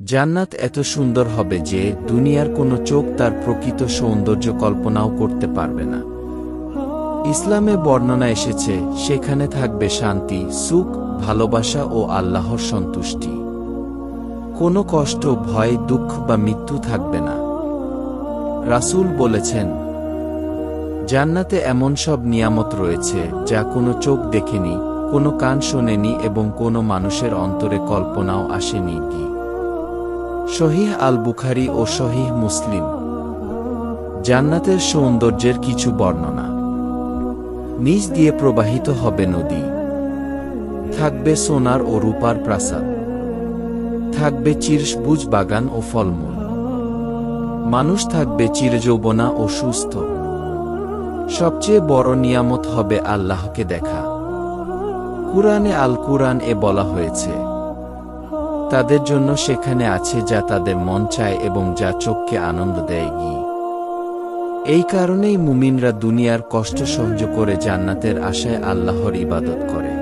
জান্নাত এত সুন্দর হবে যে দুনিয়ার কোনো চোখ তার প্রকৃত সৌন্দর্য কল্পনাও করতে পারবে না। ইসলামে বর্ণনা এসেছে সেখানে থাকবে শান্তি, সুখ, ভালোবাসা ও আল্লাহর সন্তুষ্টি। কোনো কষ্ট, ভয়, দুঃখ বা মৃত্যু থাকবে না। রাসূল বলেছেন, জান্নাতে এমন সব নিয়ামত রয়েছে যা কোনো চোখ দেখেনি, কোনো কান শোনেনি এবং কোনো মানুষের অন্তরে কল্পনাও আসেনি। সহিহ আল বুখারী ও সহিহ মুসলিম। জান্নাতের সৌন্দর্যের কিছু বর্ণনা। নিচ দিয়ে প্রবাহিত হবে নদী, থাকবে সোনার ও রূপার প্রাসাদ, থাকবে চিরসবুজ বাগান ও ফলমূল, মানুষ থাকবে চিরযৌবনা ও সুস্থ। সবচেয়ে বড় নিয়ামত হবে আল্লাহকে দেখা। কুরআনে আল কুরআন এ বলা হয়েছে, তাদের জন্য সেখানে আছে যা তাদের মন চায় এবং যা চোখকে আনন্দ দেয়। এই কারণেই মুমিনরা দুনিয়ার কষ্ট সহ্য করে জান্নাতের আশায় আল্লাহর ইবাদত করে।